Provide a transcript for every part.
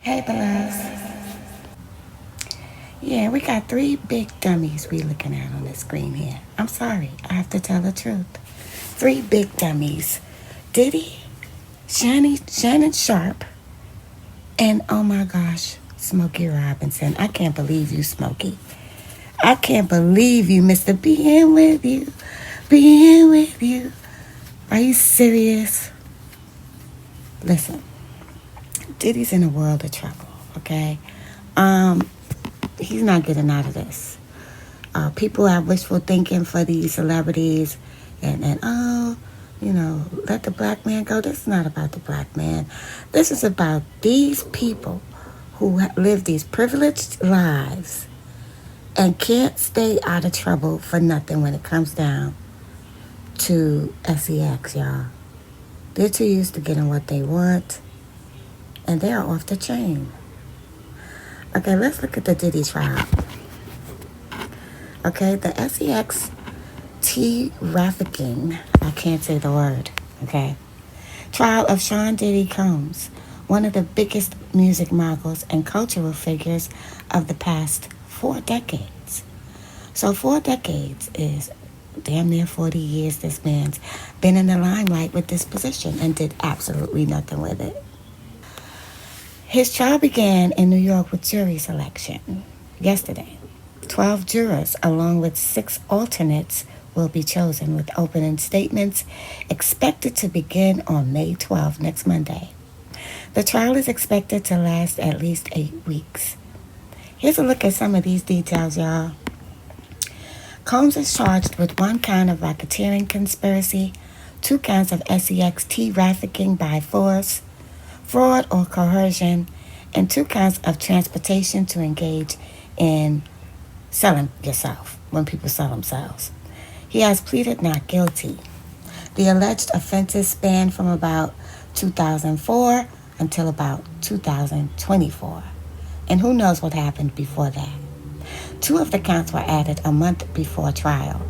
Hey, beloveds. Yeah, we got three big dummies we looking at on the screen here. I'm sorry, I have to tell the truth. Three big dummies. Diddy, Shannon Sharpe, and oh my gosh, Smokey Robinson. I can't believe you, Smokey. I can't believe you, Mr. Being with you. Being with you. Are you serious? Listen, Diddy's in a world of trouble, okay? Um, he's not getting out of this. People have wishful thinking for these celebrities and let the black man go. This is not about the black man. This is about these people who live these privileged lives and can't stay out of trouble for nothing when it comes down to sex, y'all. They're too used to getting what they want, and they are off the chain. Okay, let's look at the Diddy trial. Okay, the sex trafficking, I can't say the word, okay? Trial of Sean Diddy Combs, one of the biggest music moguls and cultural figures of the past 4 decades. So 4 decades is damn near 40 years this man's been in the limelight with this position and did absolutely nothing with it. His trial began in New York with jury selection yesterday. 12 jurors, along with 6 alternates, will be chosen, with opening statements expected to begin on May 12th, next Monday. The trial is expected to last at least 8 weeks. Here's a look at some of these details, y'all. Combs is charged with 1 count of racketeering conspiracy, 2 counts of sex trafficking by force, fraud or coercion, and 2 counts of transportation to engage in selling yourself when people sell themselves. He has pleaded not guilty. The alleged offenses span from about 2004 until about 2024. And who knows what happened before that. 2 of the counts were added a month before trial.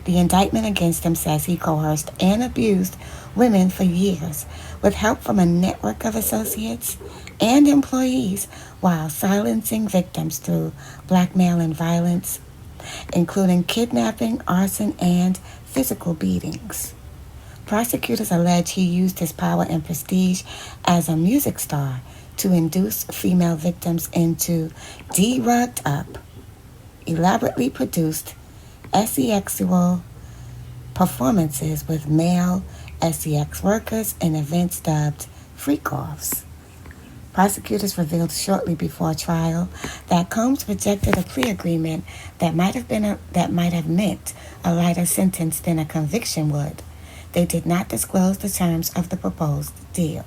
The indictment against him says he coerced and abused women for years with help from a network of associates and employees while silencing victims through blackmail and violence, including kidnapping, arson, and physical beatings. Prosecutors allege he used his power and prestige as a music star to induce female victims into drugged up, elaborately produced sexual performances with male sex workers in events dubbed freak-offs. Prosecutors revealed shortly before trial that Combs rejected a plea agreement that might have meant a lighter sentence than a conviction would. They did not disclose the terms of the proposed deal.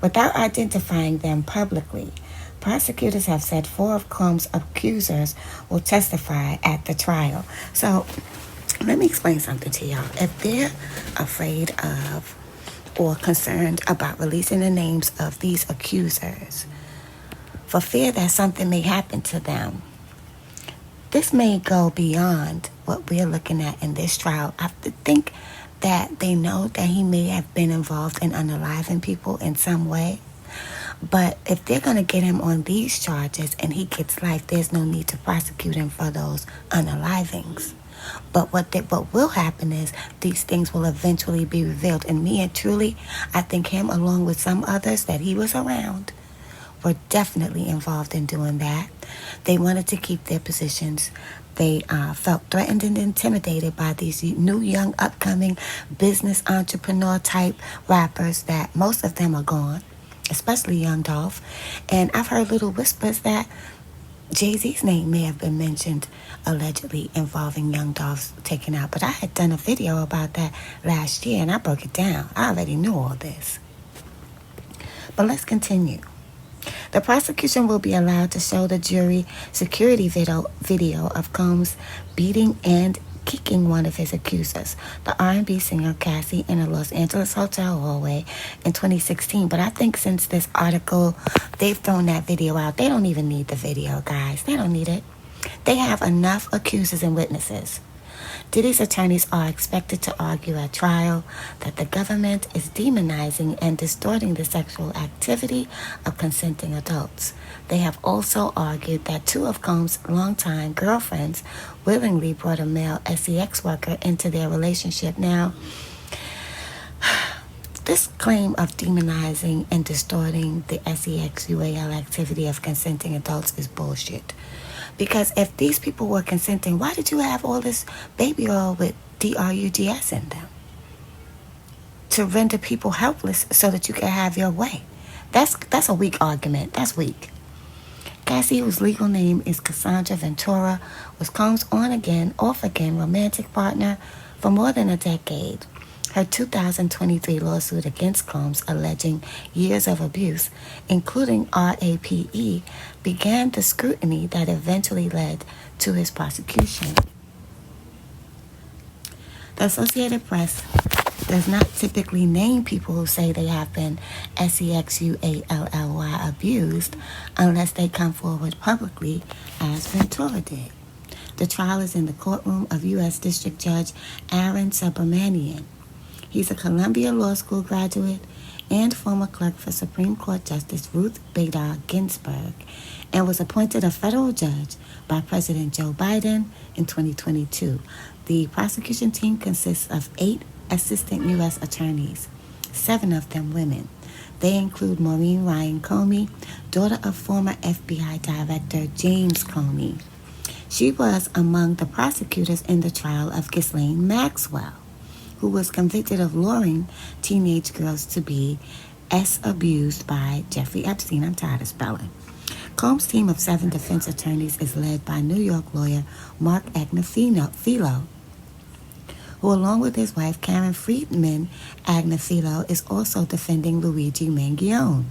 Without identifying them publicly, prosecutors have said 4 of Combs' accusers will testify at the trial. So, let me explain something to y'all. If they're afraid of or concerned about releasing the names of these accusers for fear that something may happen to them, this may go beyond what we're looking at in this trial. I think that they know that he may have been involved in unaliving people in some way. But if they're going to get him on these charges and he gets life, there's no need to prosecute him for those unalivings. But what will happen is these things will eventually be revealed. And me and truly, I think him, along with some others that he was around, were definitely involved in doing that. They wanted to keep their positions. They felt threatened and intimidated by these new, young, upcoming business entrepreneur type rappers that most of them are gone, especially Young Dolph. And I've heard little whispers that Jay-Z's name may have been mentioned, allegedly involving Young Dolph's taken out. But I had done a video about that last year and I broke it down. I already knew all this. But let's continue. The prosecution will be allowed to show the jury security video of Combs beating and kicking one of his accusers, the R&B singer Cassie, in a Los Angeles hotel hallway in 2016. But I think since this article, they've thrown that video out. They don't even need the video, guys. They don't need it. They have enough accusers and witnesses. Diddy's attorneys are expected to argue at trial that the government is demonizing and distorting the sexual activity of consenting adults. They have also argued that two of Combs' longtime girlfriends willingly brought a male sex worker into their relationship. Now, this claim of demonizing and distorting the SEXUAL activity of consenting adults is bullshit. Because if these people were consenting, why did you have all this baby oil with drugs in them? To render people helpless so that you can have your way. That's a weak argument. That's weak. Cassie, whose legal name is Cassandra Ventura, was Combs' on-again, off-again romantic partner for more than a decade. Her 2023 lawsuit against Combs, alleging years of abuse, including RAPE, began the scrutiny that eventually led to his prosecution. The Associated Press does not typically name people who say they have been SEXUALLY abused unless they come forward publicly, as Ventura did. The trial is in the courtroom of U.S. District Judge Aaron Subramanian. He's a Columbia Law School graduate and former clerk for Supreme Court Justice Ruth Bader Ginsburg, and was appointed a federal judge by President Joe Biden in 2022. The prosecution team consists of 8 assistant U.S. attorneys, 7 of them women. They include Maureen Ryan Comey, daughter of former FBI Director James Comey. She was among the prosecutors in the trial of Ghislaine Maxwell, who was convicted of luring teenage girls to be abused by Jeffrey Epstein. I'm tired of spelling. Combs' team of 7 defense attorneys is led by New York lawyer Mark Agnafilo, who, along with his wife Karen Friedman Agnafilo, is also defending Luigi Mangione,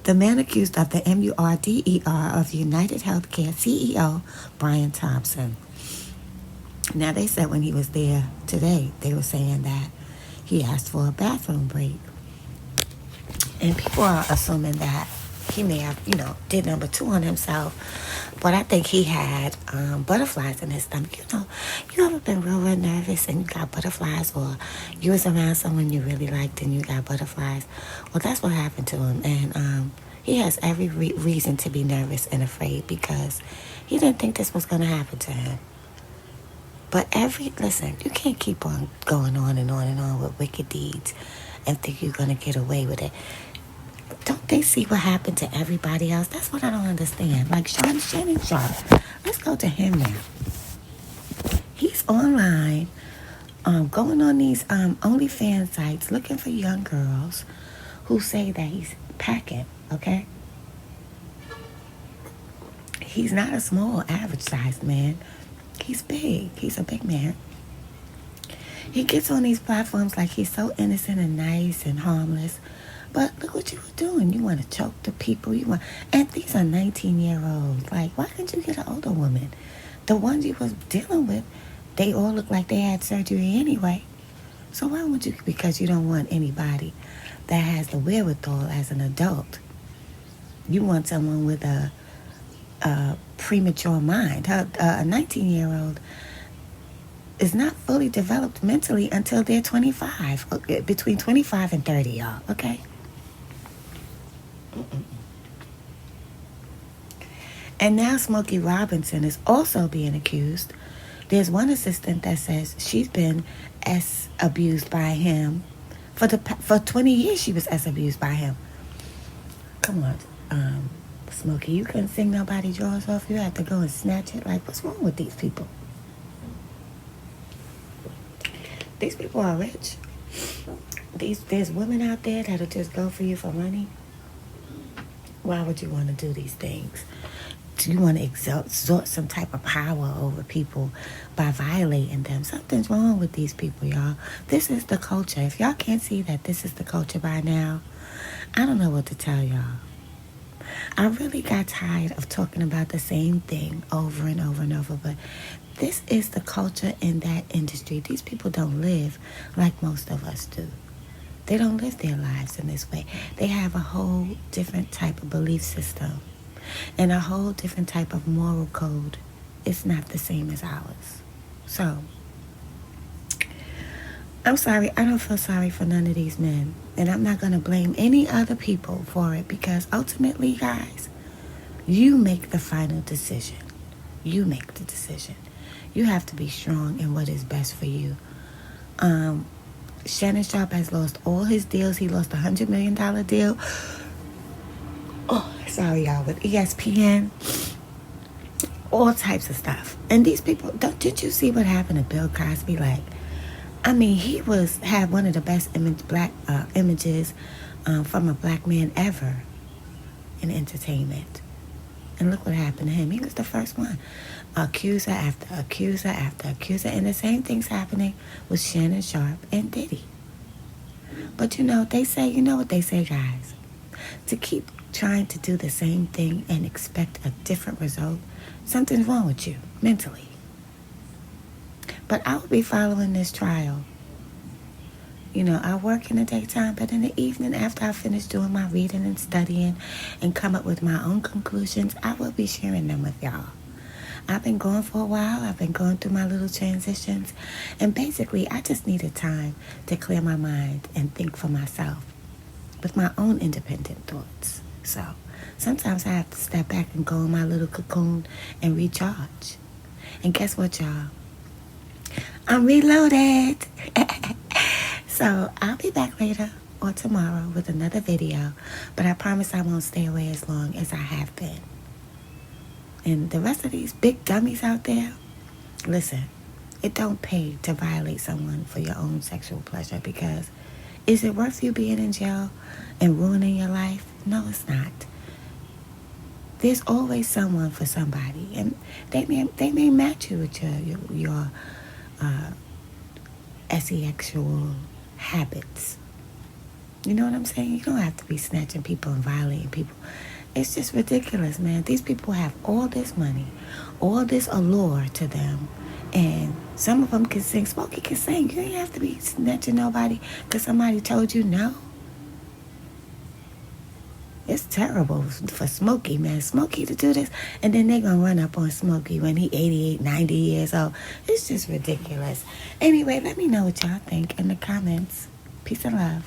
the man accused of the MURDER of United Healthcare CEO Brian Thompson. Now, they said when he was there today, they were saying that he asked for a bathroom break. And people are assuming that he may have, did number 2 on himself. But I think he had butterflies in his stomach. You ever been real nervous and you got butterflies, or you was around someone you really liked and you got butterflies? Well, that's what happened to him. And he has every reason to be nervous and afraid, because he didn't think this was going to happen to him. But listen, you can't keep on going on and on and on with wicked deeds and think you're going to get away with it. Don't they see what happened to everybody else? That's what I don't understand. Like Shannon Sharpe. Let's go to him now. He's online, going on these OnlyFans sites looking for young girls who say that he's packing, okay? He's not a small, average-sized man. He's big. He's a big man. He gets on these platforms like he's so innocent and nice and harmless. But look what you were doing. You want to choke the people. And these are 19-year-olds. Like, why couldn't you get an older woman? The ones you was dealing with, they all look like they had surgery anyway. So why would you? Because you don't want anybody that has the wherewithal as an adult. You want someone with a premature mind. A 19-year-old is not fully developed mentally until they're 25. Between 25 and 30, y'all. Okay? And now Smokey Robinson is also being accused. There's one assistant that says she's been abused by him. For 20 years she was abused by him. Come on, Smokey, you couldn't sing nobody drawers off. You had to go and snatch it. Like, what's wrong with these people? These people are rich. There's women out there that'll just go for you for money. Why would you want to do these things? Do you want to exert some type of power over people by violating them? Something's wrong with these people, y'all. This is the culture. If y'all can't see that this is the culture by now, I don't know what to tell y'all. I really got tired of talking about the same thing over and over and over, but this is the culture in that industry. These people don't live like most of us do. They don't live their lives in this way. They have a whole different type of belief system and a whole different type of moral code. It's not the same as ours. So, I'm sorry, I don't feel sorry for none of these men. And I'm not going to blame any other people for it because ultimately, guys, you make the final decision. You make the decision. You have to be strong in what is best for you. Um, Shannon Sharpe has lost all his deals. He lost a $100 million deal. Oh, sorry, y'all, with ESPN. All types of stuff. And these people, did you see what happened to Bill Cosby? Like, I mean, he had one of the best images from a black man ever in entertainment. And look what happened to him. He was the first one. Accuser after accuser after accuser. And the same thing's happening with Shannon Sharpe and Diddy. But you know, you know what they say, guys? To keep trying to do the same thing and expect a different result, something's wrong with you mentally. But I will be following this trial. You know, I work in the daytime, but in the evening, after I finish doing my reading and studying and come up with my own conclusions, I will be sharing them with y'all. I've been going for a while. I've been going through my little transitions. And basically, I just needed time to clear my mind and think for myself with my own independent thoughts. So sometimes I have to step back and go in my little cocoon and recharge. And guess what, y'all? I'm reloaded. So I'll be back later or tomorrow with another video. But I promise I won't stay away as long as I have been. And the rest of these big dummies out there, listen, it don't pay to violate someone for your own sexual pleasure, because is it worth you being in jail and ruining your life? No, it's not. There's always someone for somebody, and they may match you with your sexual habits. You know what I'm saying? You don't have to be snatching people and violating people. It's just ridiculous, man. These people have all this money, all this allure to them, and some of them can sing. Smokey can sing. You ain't have to be snatching nobody because somebody told you no. It's terrible for Smokey, man. Smokey to do this, and then they're going to run up on Smokey when he 88, 90 years old. It's just ridiculous. Anyway, let me know what y'all think in the comments. Peace and love.